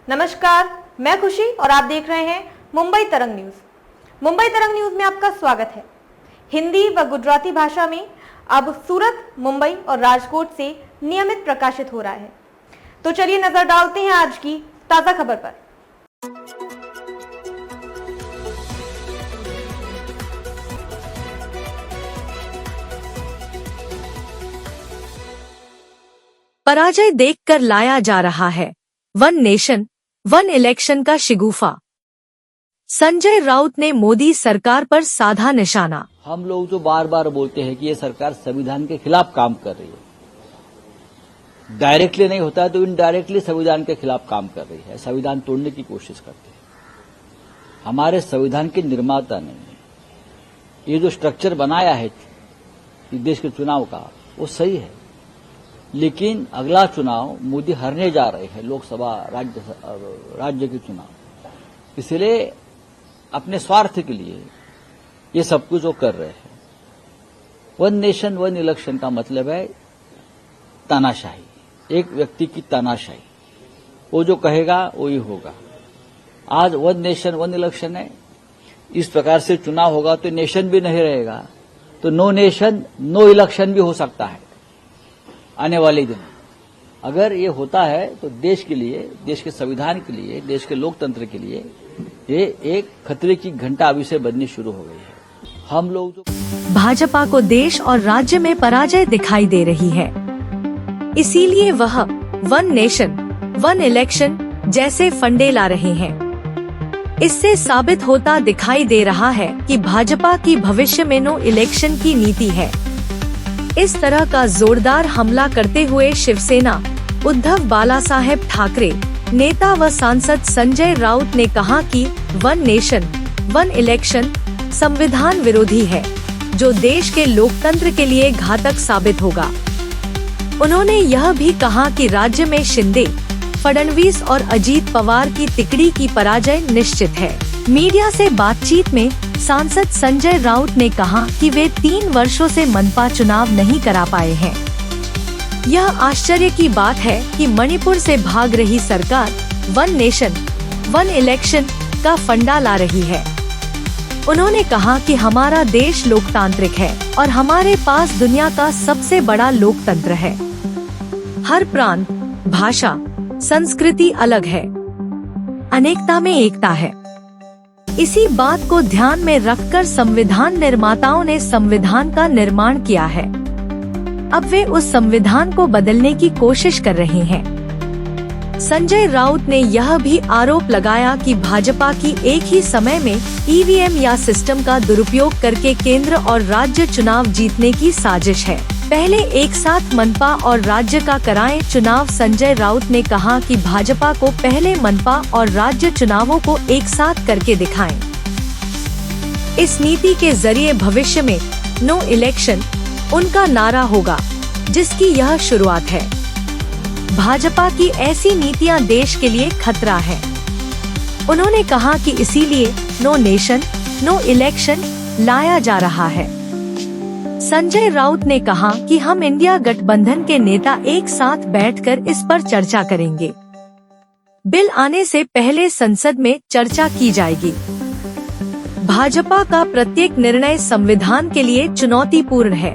नमस्कार, मैं खुशी और आप देख रहे हैं मुंबई तरंग न्यूज। मुंबई तरंग न्यूज में आपका स्वागत है। हिंदी व गुजराती भाषा में अब सूरत, मुंबई और राजकोट से नियमित प्रकाशित हो रहा है। तो चलिए नजर डालते हैं आज की ताजा खबर पर। पराजय देखकर लाया जा रहा है वन नेशन वन इलेक्शन का शिगुफा। संजय राउत ने मोदी सरकार पर साधा निशाना। हम लोग जो बार बार बोलते हैं कि ये सरकार संविधान के खिलाफ काम कर रही है, डायरेक्टली नहीं होता है तो इनडायरेक्टली संविधान के खिलाफ काम कर रही है, संविधान तोड़ने की कोशिश करते हैं। हमारे संविधान के निर्माता नहीं है। ये जो स्ट्रक्चर बनाया है देश के चुनाव का वो सही है, लेकिन अगला चुनाव मोदी हारने जा रहे हैं, लोकसभा राज्य के चुनाव, इसलिए अपने स्वार्थ के लिए ये सब कुछ वो कर रहे हैं। वन नेशन वन इलेक्शन का मतलब है तानाशाही, एक व्यक्ति की तानाशाही। वो जो कहेगा वो ही होगा। आज वन नेशन वन इलेक्शन है, इस प्रकार से चुनाव होगा तो नेशन भी नहीं रहेगा, तो नो नेशन नो इलेक्शन भी हो सकता है आने वाले दिन। अगर ये होता है तो देश के लिए, देश के संविधान के लिए, देश के लोकतंत्र के लिए ये एक खतरे की घंटा अभी से बजनी शुरू हो गई है। हम लोग जो भाजपा को देश और राज्य में पराजय दिखाई दे रही है, इसीलिए वह वन नेशन वन इलेक्शन जैसे फंडे ला रहे हैं। इससे साबित होता दिखाई दे रहा है कि भाजपा की भविष्य में नो इलेक्शन की नीति है। इस तरह का जोरदार हमला करते हुए शिवसेना उद्धव बालासाहेब ठाकरे नेता व सांसद संजय राउत ने कहा कि वन नेशन वन इलेक्शन संविधान विरोधी है, जो देश के लोकतंत्र के लिए घातक साबित होगा। उन्होंने यह भी कहा कि राज्य में शिंदे, फडणवीस और अजीत पवार की तिकड़ी की पराजय निश्चित है। मीडिया से बातचीत में सांसद संजय राउत ने कहा कि वे 3 वर्षों से मनपा चुनाव नहीं करा पाए हैं। यह आश्चर्य की बात है कि मणिपुर से भाग रही सरकार वन नेशन वन इलेक्शन का फंडा ला रही है। उन्होंने कहा कि हमारा देश लोकतांत्रिक है और हमारे पास दुनिया का सबसे बड़ा लोकतंत्र है। हर प्रांत, भाषा, संस्कृति अलग है, अनेकता में एकता है। इसी बात को ध्यान में रखकर संविधान निर्माताओं ने संविधान का निर्माण किया है। अब वे उस संविधान को बदलने की कोशिश कर रहे हैं। संजय राउत ने यह भी आरोप लगाया कि भाजपा की एक ही समय में ईवीएम या सिस्टम का दुरुपयोग करके केंद्र और राज्य चुनाव जीतने की साजिश है। पहले एक साथ मनपा और राज्य का कराएं चुनाव। संजय राउत ने कहा कि भाजपा को पहले मनपा और राज्य चुनावों को एक साथ करके दिखाएं। इस नीति के जरिए भविष्य में नो इलेक्शन उनका नारा होगा, जिसकी यह शुरुआत है। भाजपा की ऐसी नीतियां देश के लिए खतरा है। उन्होंने कहा कि इसीलिए नो नेशन नो इलेक्शन लाया जा रहा है। संजय राउत ने कहा कि हम इंडिया गठबंधन के नेता एक साथ बैठकर इस पर चर्चा करेंगे। बिल आने से पहले संसद में चर्चा की जाएगी। भाजपा का प्रत्येक निर्णय संविधान के लिए चुनौतीपूर्ण है।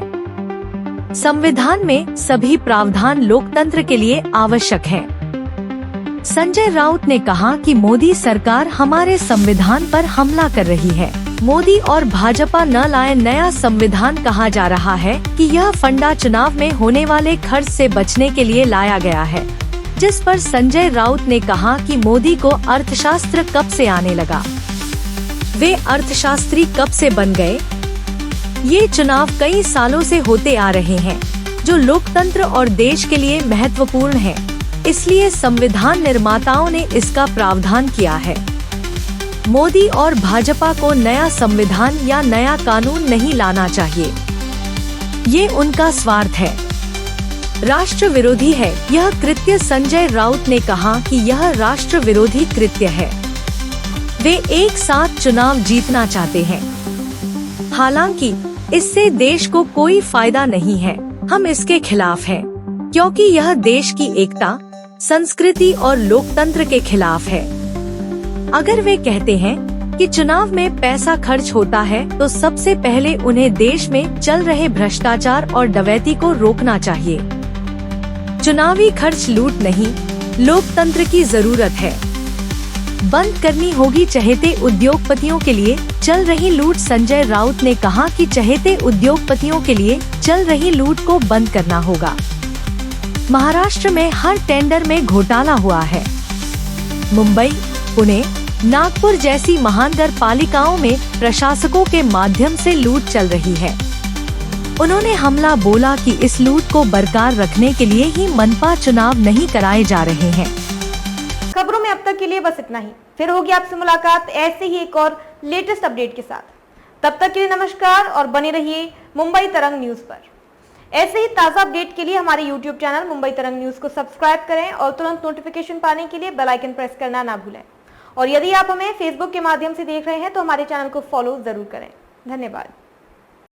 संविधान में सभी प्रावधान लोकतंत्र के लिए आवश्यक हैं। संजय राउत ने कहा कि मोदी सरकार हमारे संविधान पर हमला कर रही है। मोदी और भाजपा न लाए नया संविधान। कहा जा रहा है कि यह फंडा चुनाव में होने वाले खर्च से बचने के लिए लाया गया है, जिस पर संजय राउत ने कहा कि मोदी को अर्थशास्त्र कब से आने लगा, वे अर्थशास्त्री कब से बन गए। ये चुनाव कई सालों से होते आ रहे हैं, जो लोकतंत्र और देश के लिए महत्वपूर्ण है, इसलिए संविधान निर्माताओं ने इसका प्रावधान किया है। मोदी और भाजपा को नया संविधान या नया कानून नहीं लाना चाहिए, ये उनका स्वार्थ है, राष्ट्र विरोधी है यह कृत्य। संजय राउत ने कहा कि यह राष्ट्र विरोधी कृत्य है। वे एक साथ चुनाव जीतना चाहते हैं, हालांकि इससे देश को कोई फायदा नहीं है। हम इसके खिलाफ हैं, क्योंकि यह देश की एकता, संस्कृति और लोकतंत्र के खिलाफ है। अगर वे कहते हैं कि चुनाव में पैसा खर्च होता है तो सबसे पहले उन्हें देश में चल रहे भ्रष्टाचार और डकैती को रोकना चाहिए। चुनावी खर्च लूट नहीं, लोकतंत्र की जरूरत है। बंद करनी होगी चहेते उद्योगपतियों के लिए चल रही लूट। संजय राउत ने कहा कि चहेते उद्योगपतियों के लिए चल रही लूट को बंद करना होगा। महाराष्ट्र में हर टेंडर में घोटाला हुआ है। मुंबई, पुणे, नागपुर जैसी महानगर पालिकाओं में प्रशासकों के माध्यम से लूट चल रही है। उन्होंने हमला बोला कि इस लूट को बरकरार रखने के लिए ही मनपा चुनाव नहीं कराए जा रहे हैं। खबरों में अब तक के लिए बस इतना ही। फिर होगी आपसे मुलाकात ऐसे ही एक और लेटेस्ट अपडेट के साथ। तब तक के लिए नमस्कार और बने रहिए मुंबई तरंग न्यूज पर। ऐसे ही ताज़ा अपडेट के लिए हमारे YouTube चैनल मुंबई तरंग न्यूज को सब्सक्राइब करें और तुरंत नोटिफिकेशन पाने के लिए बेल आइकन प्रेस करना ना भूलें। और यदि आप हमें फेसबुक के माध्यम से देख रहे हैं तो हमारे चैनल को फॉलो जरूर करें। धन्यवाद।